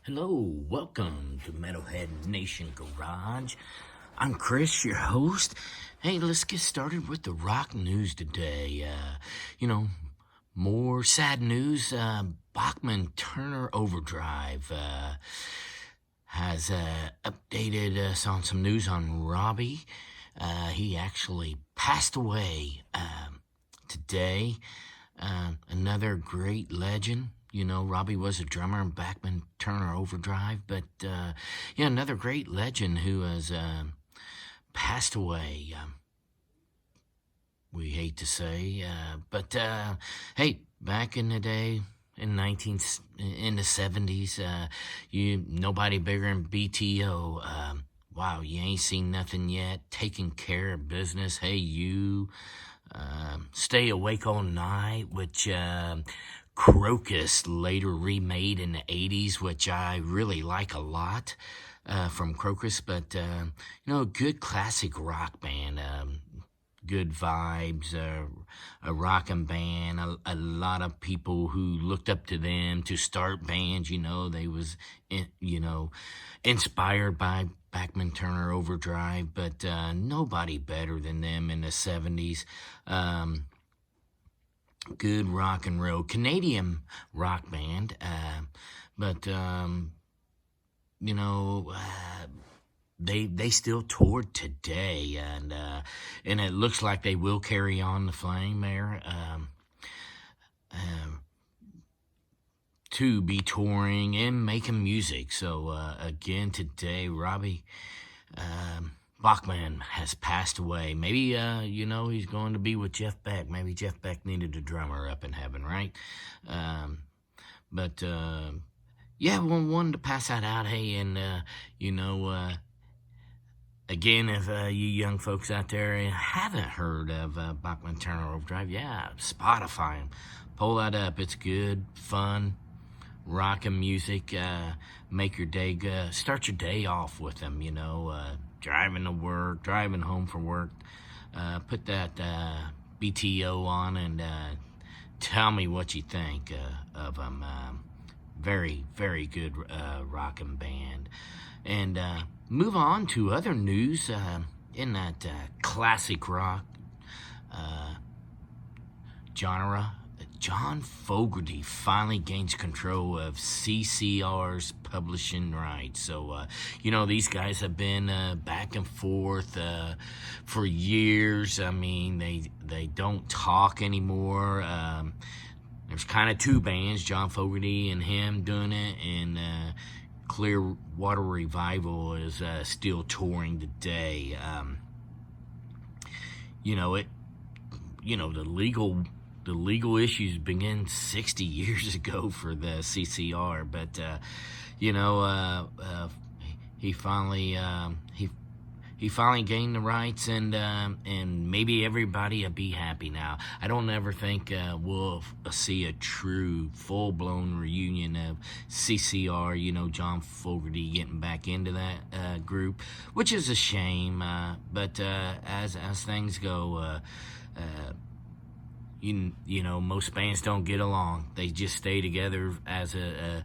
Hello, welcome to Metalhead Nation Garage. I'm Chris, your host. Hey, let's get started with the rock news today. More sad news. Bachman Turner Overdrive has updated us on some news on Robbie. He actually passed away today. Another great legend. You know, Robbie was a drummer in Bachman Turner Overdrive, but another great legend who has passed away. We hate to say, but hey, back in the day, in the 70s, nobody bigger than BTO. Wow, you ain't seen nothing yet. Taking care of business. Hey, you. Stay Awake All Night, which Crocus later remade in the 80s, which I really like a lot from Crocus. But, good classic rock band. Good vibes, a rockin' band, a lot of people who looked up to them to start bands, they was, inspired by Bachman Turner Overdrive, but nobody better than them in the 70s. Good rock and roll, Canadian rock band, but, they still toured today, and it looks like they will carry on the flame there, to be touring and making music. So again today, Robbie Bachman has passed away. Maybe he's going to be with Jeff Beck. Maybe Jeff Beck needed a drummer up in heaven, right? But wanted to pass that out. Hey, and again, if you young folks out there haven't heard of Bachman Turner Overdrive, Spotify 'em. Pull that up. It's good, fun, rockin' music. Make your day good. Start your day off with them, driving to work, driving home from work. Put that BTO on and tell me what you think of them. Very, very good rockin' band. And move on to other news in that classic rock genre. John Fogerty finally gains control of CCR's publishing rights. So, these guys have been back and forth for years. I mean, they don't talk anymore. There's kind of two bands, John Fogerty and him doing it, and Clearwater Revival is still touring today. The legal issues began 60 years ago for the CCR, but he finally he finally gained the rights, and maybe everybody will be happy now. I don't ever think we'll see a true full-blown reunion of CCR, John Fogerty getting back into that group, which is a shame, but as things go, most bands don't get along. They just stay together as a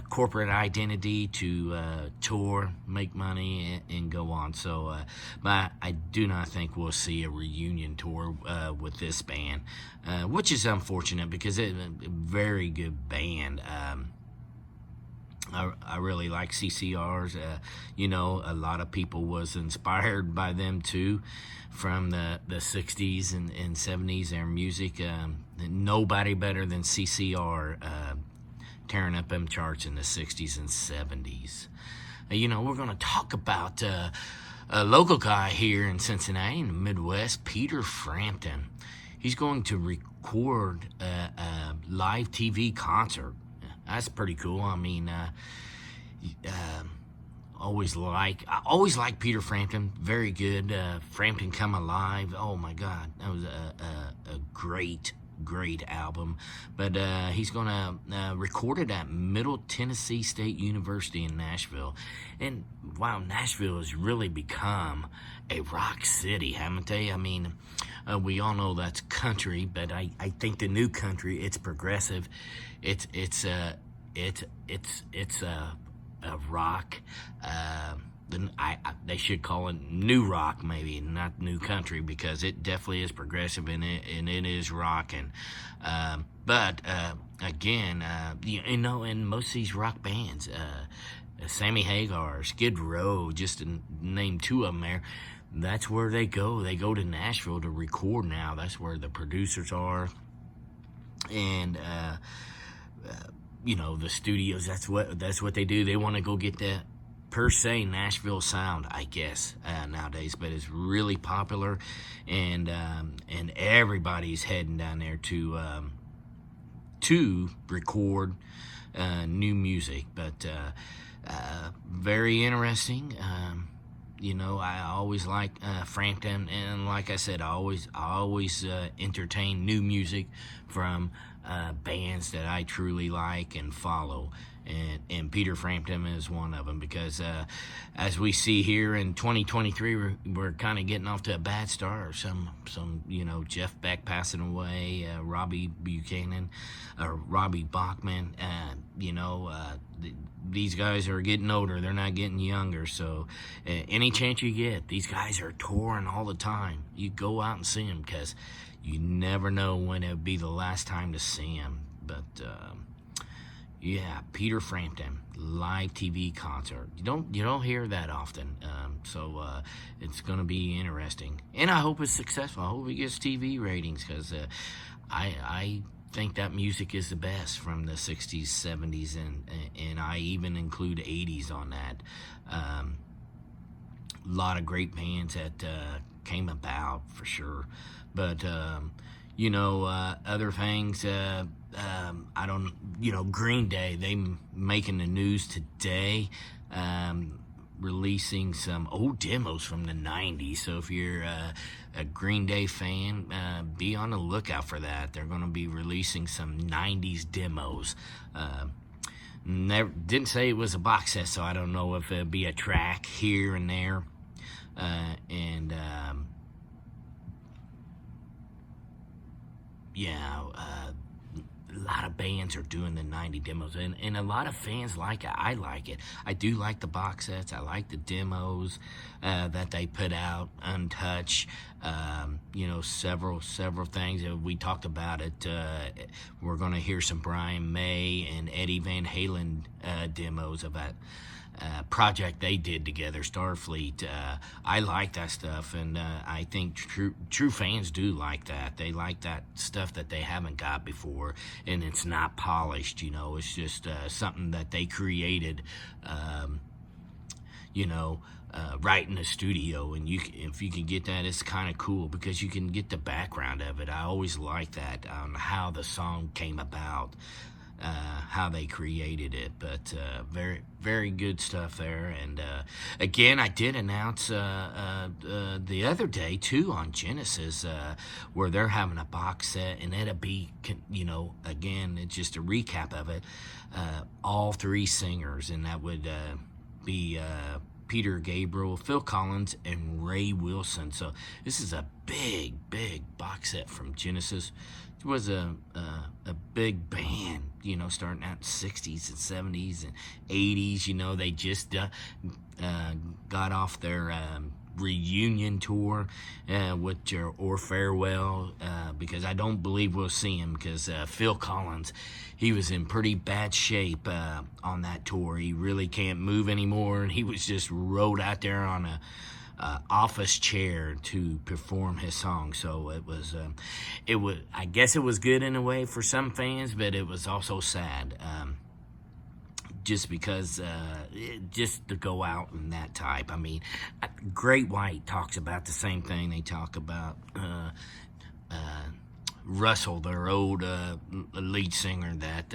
corporate identity to tour, make money, and go on. So, but I do not think we'll see a reunion tour with this band, which is unfortunate because it's a very good band. I really like CCRs. A lot of people was inspired by them too, from the 60s and 70s, their music. Nobody better than CCR tearing up them charts in the 60s and 70s. We're going to talk about a local guy here in Cincinnati, in the Midwest, Peter Frampton. He's going to record a live TV concert. That's pretty cool. I mean, always like Peter Frampton. Very good. Frampton Come Alive. Oh my God, that was a great album. But he's gonna record it at Middle Tennessee State University in Nashville. And wow, Nashville has really become a rock city, haven't they? I mean, we all know that's country, but I think the new country, it's progressive. It's it's a rock. They should call it new rock, maybe not new country, because it definitely is progressive and it is rock. And but again, in most of these rock bands, Sammy Hagar, Skid Row, just to name two of them there. That's where they go. They go to Nashville to record now. That's where the producers are, and the studios. That's what they do. They want to go get that per se Nashville sound, I guess, nowadays. But it's really popular, and everybody's heading down there to record new music. But very interesting. I always like Frampton, and like I said, I always entertain new music from bands that I truly like and follow. And Peter Frampton is one of them, because as we see here in 2023, we're kind of getting off to a bad start. Some Jeff Beck passing away, Robbie Buchanan, or Robbie Bachman. These guys are getting older; they're not getting younger. So, any chance you get, these guys are touring all the time. You go out and see them, because you never know when it'll be the last time to see them. But yeah, Peter Frampton live TV concert. You don't hear that often, so it's going to be interesting, and I hope it's successful. I hope it gets TV ratings, because I think that music is the best from the 60s, 70s, and I even include 80s on that. A lot of great bands that came about, for sure. But other things, I don't, Green Day, they making the news today, releasing some old demos from the 90s. So if you're a Green Day fan, be on the lookout for that. They're going to be releasing some 90s demos. Didn't say it was a box set, so I don't know if it'll be a track here and there. A lot of bands are doing the 90 demos, and a lot of fans like it. I like it. I do like the box sets. I like the demos that they put out, untouched. Several things. We talked about it. We're going to hear some Brian May and Eddie Van Halen demos about project they did together, Starfleet. I like that stuff, and I think true fans do like that. They like that stuff that they haven't got before, and it's not polished. It's just something that they created. Right in the studio, and if you can get that, it's kind of cool, because you can get the background of it. I always like that, on how the song came about. How they created it, but very, very good stuff there. And again, I did announce the other day too on Genesis, where they're having a box set, and it'll be, again, it's just a recap of it. All three singers, and that would be Peter Gabriel, Phil Collins, and Ray Wilson. So this is a big box set from Genesis. It was a big band, starting out in the 60s and 70s and 80s. They just got off their reunion tour or farewell, because I don't believe we'll see him, because Phil Collins, he was in pretty bad shape on that tour. He really can't move anymore, and he was just rode out there on a office chair to perform his song. So it was I guess it was good in a way for some fans, but it was also sad, just because just to go out in that type. I mean, Great White talks about the same thing. They talk about Russell, their old lead singer, that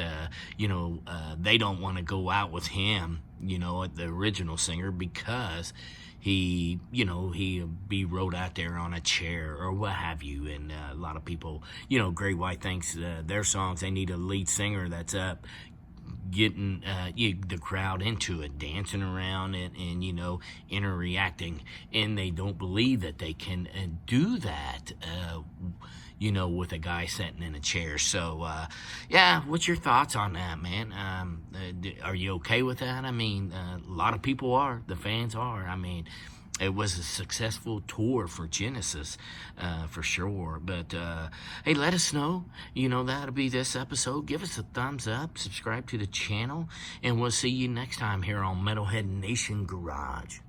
they don't want to go out with him, the original singer, because he be rode out there on a chair or what have you. And a lot of people, Great White thinks their songs, they need a lead singer that's up getting the crowd into it, dancing around and interreacting, and they don't believe that they can do that with a guy sitting in a chair. So, yeah, what's your thoughts on that, man? Are you okay with that? I mean, a lot of people are. The fans are. I mean, it was a successful tour for Genesis, for sure. But hey, let us know. That'll be this episode. Give us a thumbs up, subscribe to the channel, and we'll see you next time here on Metalhead Nation Garage.